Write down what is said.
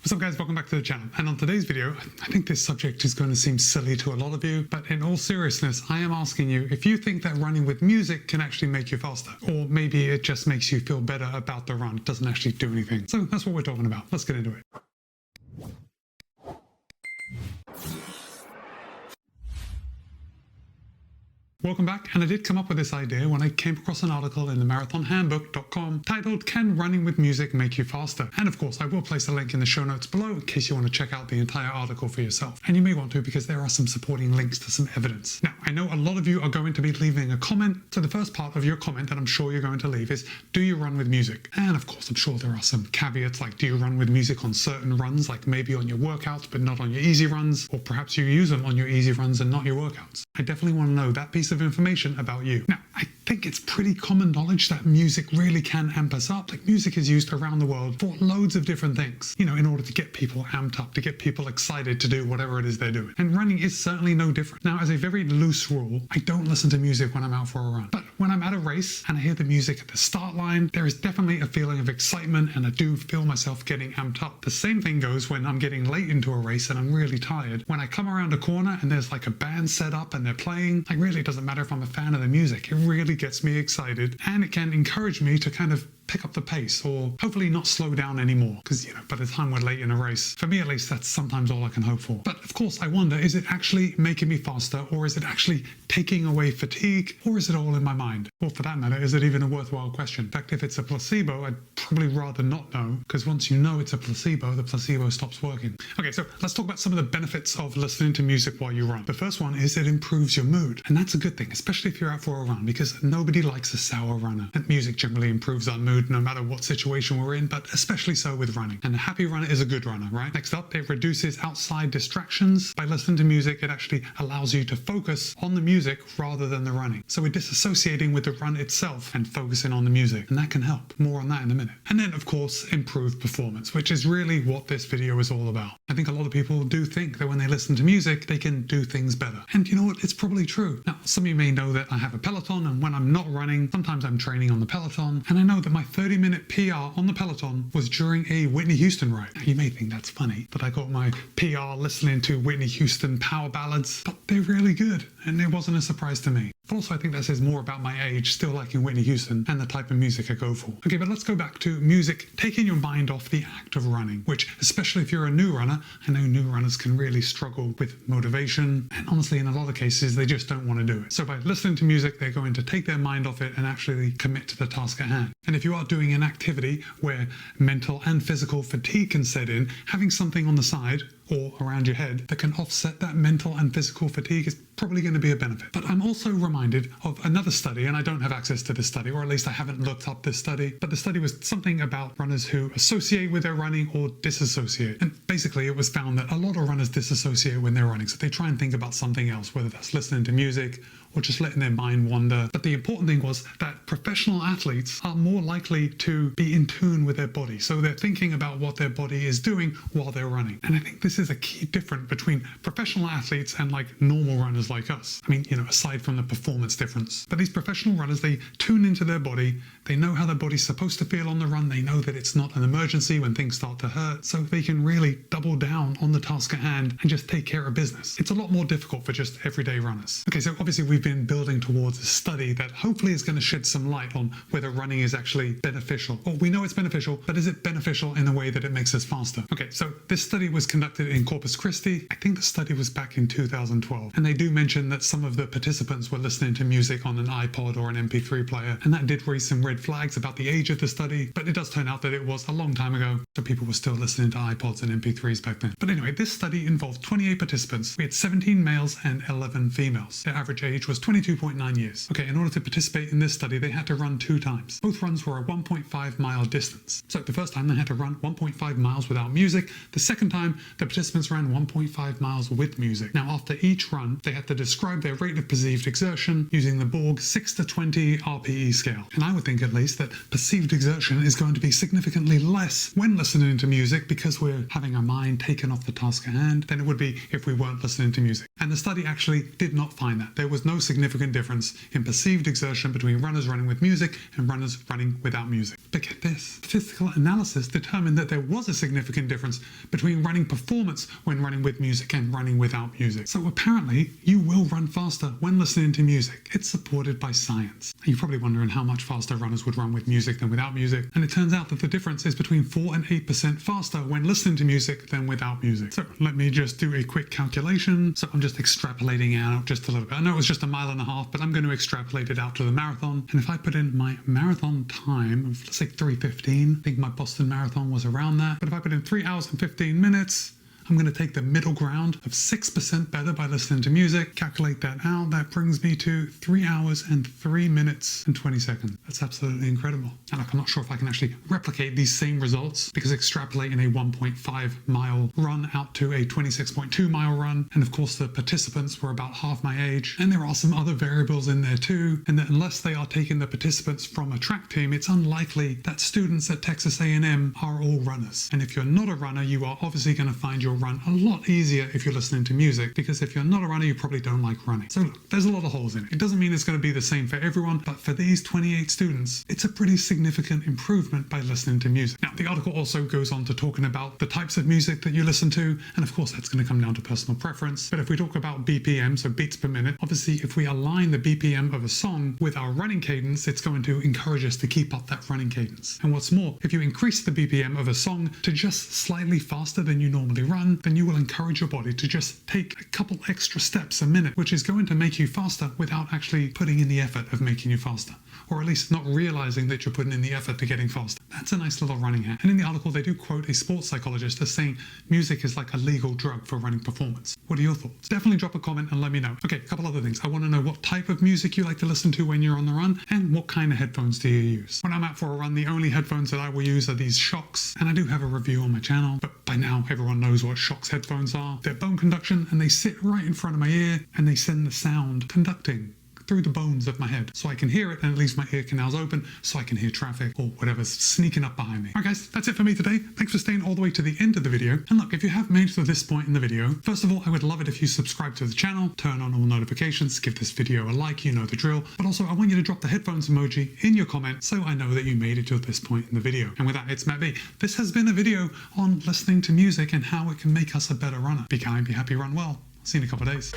What's up guys, welcome back to the channel. And on today's video, I think this subject is going to seem silly to a lot of you, but in all seriousness, I am asking you if you think that running with music can actually make you faster, or maybe it just makes you feel better about the run. It doesn't actually do anything. So that's what we're talking about. Let's get into it. Welcome back, and I did come up with this idea when I came across an article in the marathonhandbook.com titled "Can Running with Music Make You Faster?" And of course I will place a link in the show notes below in case you want to check out the entire article for yourself. And you may want to because there are some supporting links to some evidence. Now I know a lot of you are going to be leaving a comment, so the first part of your comment that I'm sure you're going to leave is, do you run with music? And of course I'm sure there are some caveats like, do you run with music on certain runs, like maybe on your workouts but not on your easy runs, or perhaps you use them on your easy runs and not your workouts. I definitely want to know that piece of information about you. Now, I think it's pretty common knowledge that music really can amp us up. Like, music is used around the world for loads of different things, you know, in order to get people amped up, to get people excited to do whatever it is they're doing. And running is certainly no different. Now, as a very loose rule, I don't listen to music when I'm out for a run. But when I'm at a race and I hear the music at the start line, there is definitely a feeling of excitement and I do feel myself getting amped up. The same thing goes when I'm getting late into a race and I'm really tired. When I come around a corner and there's like a band set up and they're playing, like, really it doesn't matter if I'm a fan of the music. It really gets me excited and it can encourage me to kind of pick up the pace, or hopefully not slow down anymore, because, you know, by the time we're late in a race, for me at least, that's sometimes all I can hope for. But of course I wonder, is it actually making me faster, or is it actually taking away fatigue, or is it all in my mind? Or for that matter, is it even a worthwhile question? In fact, if it's a placebo, I'd probably rather not know, because once you know it's a placebo, the placebo stops working. Okay, so let's talk about some of the benefits of listening to music while you run. The first one is it improves your mood, and that's a good thing, especially if you're out for a run, because nobody likes a sour runner. And music generally improves our mood no matter what situation we're in, but especially so with running. And a happy runner is a good runner, right? Next up, it reduces outside distractions. By listening to music, it actually allows you to focus on the music rather than the running. So we're disassociating with the run itself and focusing on the music, and that can help. More on that in a minute. And then, of course, improved performance, which is really what this video is all about. I think a lot of people do think that when they listen to music, they can do things better. And you know what? It's probably true. Now, some of you may know that I have a Peloton, and when I'm not running, sometimes I'm training on the Peloton, and I know that my 30-minute PR on the Peloton was during a Whitney Houston ride. Now, you may think that's funny, that I got my PR listening to Whitney Houston power ballads, but they're really good, and it wasn't a surprise to me. Also, I think that says more about my age, still liking Whitney Houston and the type of music I go for. Okay, but let's go back to music taking your mind off the act of running, which, especially if you're a new runner, I know new runners can really struggle with motivation, and honestly, in a lot of cases, they just don't want to do it. So by listening to music, they're going to take their mind off it and actually commit to the task at hand. And if you are doing an activity where mental and physical fatigue can set in, having something on the side or around your head that can offset that mental and physical fatigue is probably going to be a benefit. But I'm also reminded of another study, and I don't have access to this study, or at least I haven't looked up this study, but the study was something about runners who associate with their running or disassociate. And basically it was found that a lot of runners disassociate when they're running, so they try and think about something else, whether that's listening to music or just letting their mind wander. But the important thing was that professional athletes are more likely to be in tune with their body, so they're thinking about what their body is doing while they're running. And I think this is a key difference between professional athletes and like normal runners like us. I mean, you know, aside from the performance difference. But these professional runners, they tune into their body, they know how their body's supposed to feel on the run, they know that it's not an emergency when things start to hurt, so they can really double down on the task at hand and just take care of business. It's a lot more difficult for just everyday runners. Okay, so obviously we've been building towards a study that hopefully is going to shed some light on whether running is actually beneficial. Well, we know it's beneficial, but is it beneficial in the way that it makes us faster? Okay, so this study was conducted in Corpus Christi. I think the study was back in 2012, and they do mention that some of the participants were listening to music on an iPod or an MP3 player, and that did raise some red flags about the age of the study, but it does turn out that it was a long time ago, so people were still listening to iPods and MP3s back then. But anyway, this study involved 28 participants. We had 17 males and 11 females. Their average age was 22.9 years. Okay, in order to participate in this study, they had to run 2 times. Both runs were a 1.5 mile distance. So the first time they had to run 1.5 miles without music. The second time, the participants ran 1.5 miles with music. Now, after each run, they had to describe their rate of perceived exertion using the Borg 6 to 20 RPE scale. And I would think at least that perceived exertion is going to be significantly less when listening to music, because we're having our mind taken off the task at hand, than it would be if we weren't listening to music. And the study actually did not find that. There was no significant difference in perceived exertion between runners running with music and runners running without music. But get this, statistical analysis determined that there was a significant difference between running performance when running with music and running without music. So apparently, you will run faster when listening to music. It's supported by science. You're probably wondering how much faster runners would run with music than without music, and it turns out that the difference is between 4 and 8% faster when listening to music than without music. So let me just do a quick calculation. So I'm just extrapolating out just a little bit. I know it was just 1.5 miles, but I'm going to extrapolate it out to the marathon. And if I put in my marathon time of, let's say 3:15, I think my Boston Marathon was around that. But if I put in 3 hours and 15 minutes, I'm going to take the middle ground of 6% better by listening to music. Calculate that out. That brings me to 3 hours and 3 minutes and 20 seconds. That's absolutely incredible. And I'm not sure if I can actually replicate these same results, because extrapolating a 1.5 mile run out to a 26.2 mile run. And of course, the participants were about half my age. And there are some other variables in there too. And that unless they are taking the participants from a track team, it's unlikely that students at Texas A&M are all runners. And if you're not a runner, you are obviously going to find your run a lot easier if you're listening to music, because if you're not a runner, you probably don't like running. So look, there's a lot of holes in it. It doesn't mean it's going to be the same for everyone, but for these 28 students, it's a pretty significant improvement by listening to music. Now, the article also goes on to talking about the types of music that you listen to, and of course, that's going to come down to personal preference. But if we talk about BPM, so beats per minute, obviously, if we align the BPM of a song with our running cadence, it's going to encourage us to keep up that running cadence. And what's more, if you increase the BPM of a song to just slightly faster than you normally run, then you will encourage your body to just take a couple extra steps a minute, which is going to make you faster without actually putting in the effort of making you faster, or at least not realizing that you're putting in the effort to getting faster. That's a nice little running hack. And in the article, they do quote a sports psychologist as saying music is like a legal drug for running performance. What are your thoughts? Definitely drop a comment and let me know. Okay, a couple other things. I want to know what type of music you like to listen to when you're on the run, and what kind of headphones do you use? When I'm out for a run, the only headphones that I will use are these Shocks, and I do have a review on my channel, but by now everyone knows what Shocks headphones are. They're bone conduction, and they sit right in front of my ear, and they send the sound conducting through the bones of my head, so I can hear it, and it leaves my ear canals open so I can hear traffic or whatever's sneaking up behind me. Alright guys, that's it for me today. Thanks for staying all the way to the end of the video. And look, if you have made it to this point in the video, first of all, I would love it if you subscribe to the channel, turn on all notifications, give this video a like, you know the drill. But also, I want you to drop the headphones emoji in your comment so I know that you made it to this point in the video. And with that, it's Matt B. This has been a video on listening to music and how it can make us a better runner. Be kind, be happy, run well. See you in a couple of days.